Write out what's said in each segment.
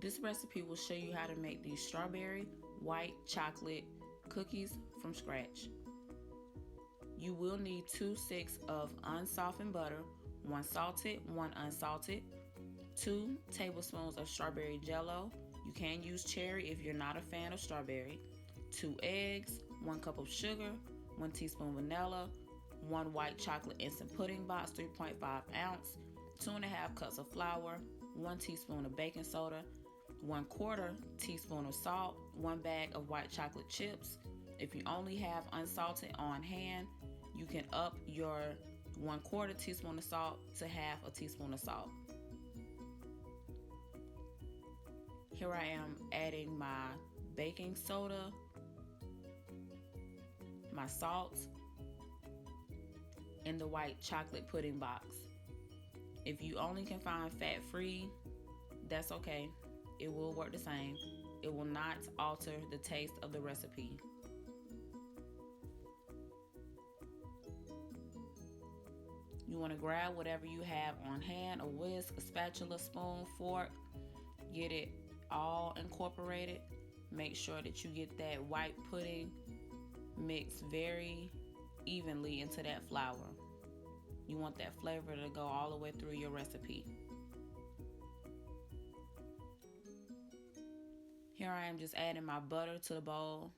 This recipe will show you how to make these strawberry white chocolate cookies from scratch. You will need 2 sticks of unsoftened butter, 1 salted, 1 unsalted, 2 tablespoons of strawberry jello. You can use cherry if you're not a fan of strawberry. 2 eggs, 1 cup of sugar, 1 teaspoon vanilla, 1 white chocolate instant pudding box, 3.5 ounce, 2.5 cups of flour, 1 teaspoon of baking soda, 1/4 teaspoon of salt, 1 bag of white chocolate chips. If you only have unsalted on hand, you can up your 1/4 teaspoon of salt to half a teaspoon of salt. Here I am adding my baking soda, my salt, and the white chocolate pudding box. If you only can find fat-free, that's okay. It will work the same. It will not alter the taste of the recipe. You want to grab whatever you have on hand, a whisk, a spatula, spoon, fork. Get it all incorporated. Make sure that you get that white pudding mixed very evenly into that flour. You want that flavor to go all the way through your recipe. Here I am just adding my butter to the bowl.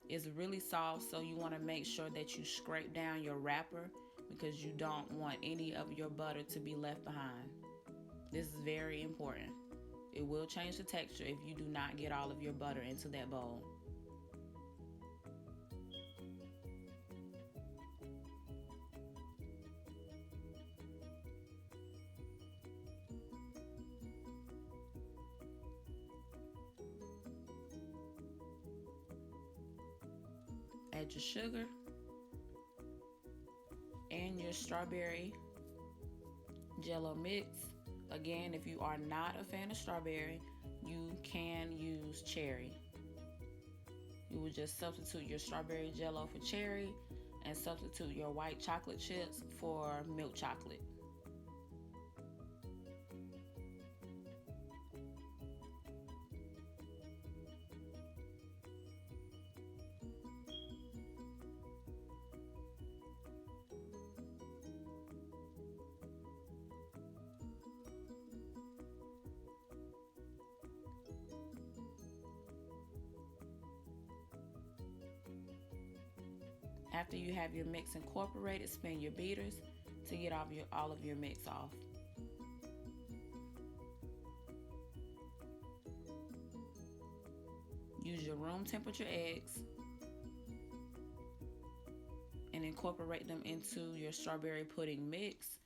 It's really soft, so you want to make sure that you scrape down your wrapper because you don't want any of your butter to be left behind. This is very important. It will change the texture if you do not get all of your butter into that bowl. Add your sugar and your strawberry jello mix. Again, if you are not a fan of strawberry, you can use cherry. You will just substitute your strawberry jello for cherry and substitute your white chocolate chips for milk chocolate. After you have your mix incorporated, spin your beaters to get all of your mix off. Use your room temperature eggs and incorporate them into your strawberry pudding mix.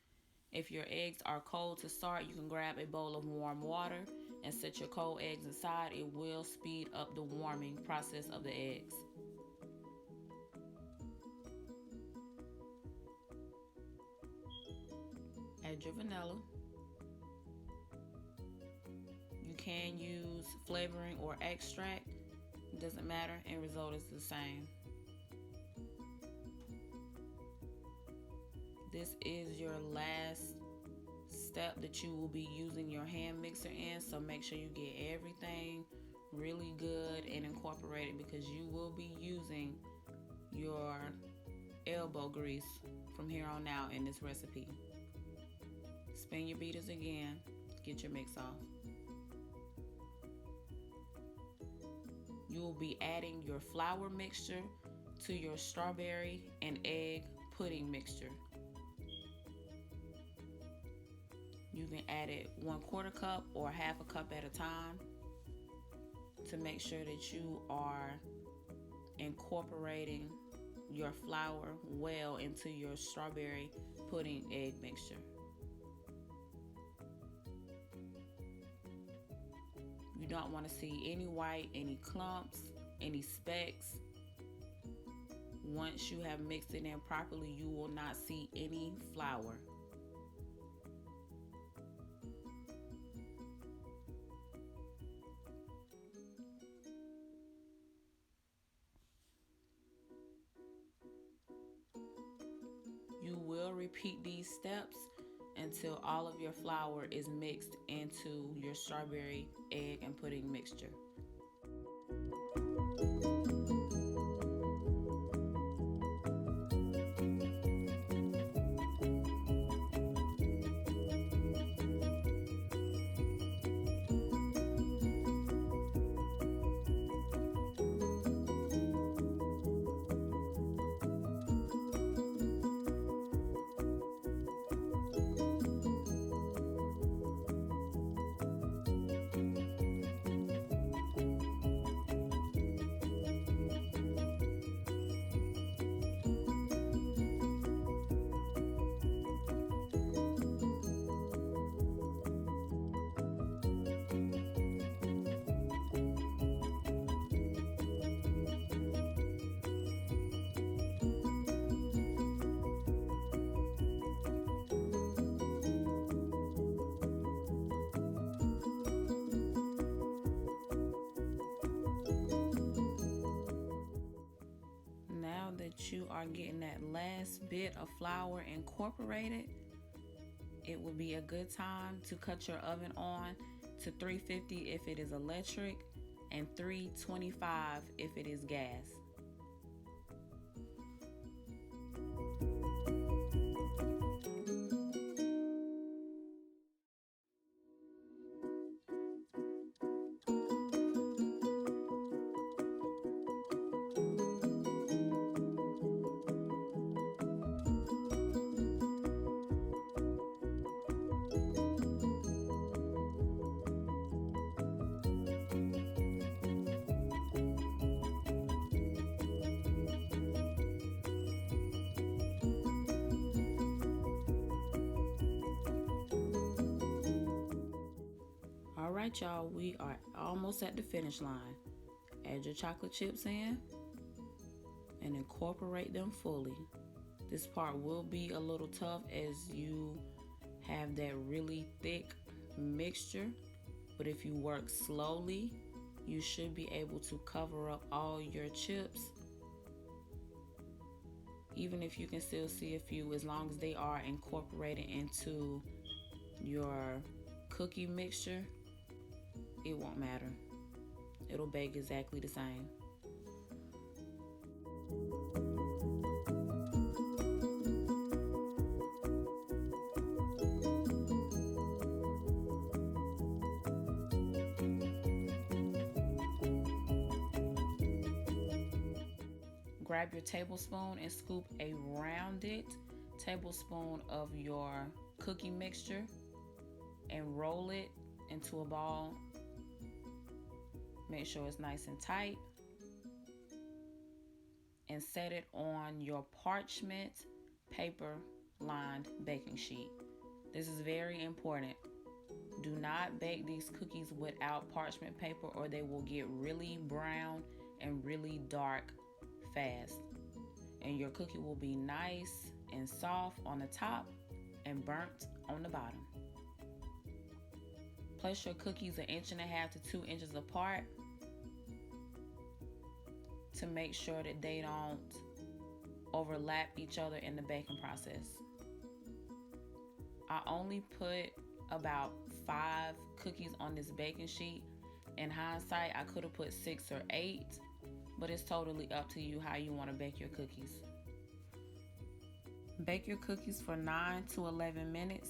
If your eggs are cold to start, you can grab a bowl of warm water and set your cold eggs inside. It will speed up the warming process of the eggs. Add your vanilla. You can use flavoring or extract. It doesn't matter, end result is the same. This is your last step that you will be using your hand mixer in, so make sure you get everything really good and incorporated because you will be using your elbow grease from here on out in this recipe. Spin your beaters again, get your mix off. You will be adding your flour mixture to your strawberry and egg pudding mixture. You can add it 1/4 cup or half a cup at a time to make sure that you are incorporating your flour well into your strawberry pudding egg mixture. You don't want to see any white, any clumps, any specks. Once you have mixed it in properly, you will not see any flour. You will repeat these steps until all of your flour is mixed into your strawberry, egg, and pudding mixture. Now that you are getting that last bit of flour incorporated, it will be a good time to cut your oven on to 350 if it is electric and 325 if it is gas. All right, y'all, we are almost at the finish line. Add your chocolate chips in and incorporate them fully. This part will be a little tough as you have that really thick mixture, but if you work slowly, you should be able to cover up all your chips. Even if you can still see a few, as long as they are incorporated into your cookie mixture, it won't matter. It'll bake exactly the same. Grab your tablespoon and scoop a rounded tablespoon of your cookie mixture and roll it into a ball. Make sure it's nice and tight and set it on your parchment paper lined baking sheet. This is very important. Do not bake these cookies without parchment paper or they will get really brown and really dark fast. And your cookie will be nice and soft on the top and burnt on the bottom. Place your cookies 1.5 inches to 2 inches apart to make sure that they don't overlap each other in the baking process. I only put about 5 cookies on this baking sheet. In hindsight, I could have put 6 or 8, but it's totally up to you how you want to bake your cookies. Bake your cookies for 9 to 11 minutes,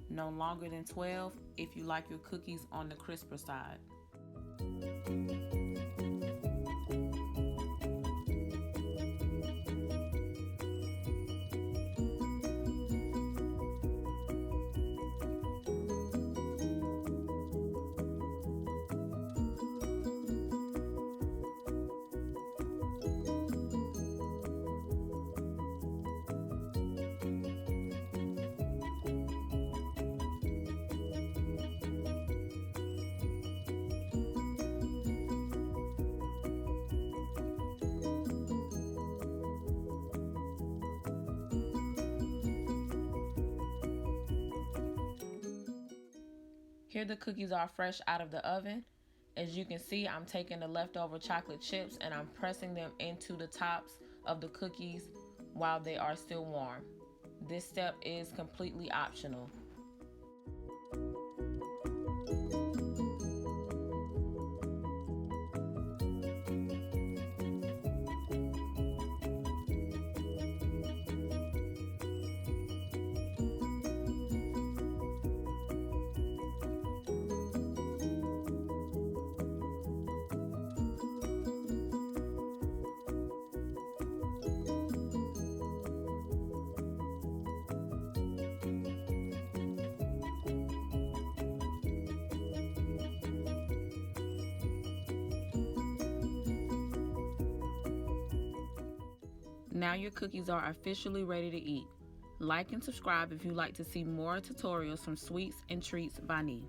no longer than 12 if you like your cookies on the crisper side. Here the cookies are fresh out of the oven. As you can see, I'm taking the leftover chocolate chips and I'm pressing them into the tops of the cookies while they are still warm. This step is completely optional. Now your cookies are officially ready to eat. Like and subscribe if you'd like to see more tutorials from Sweets and Treats by Nee.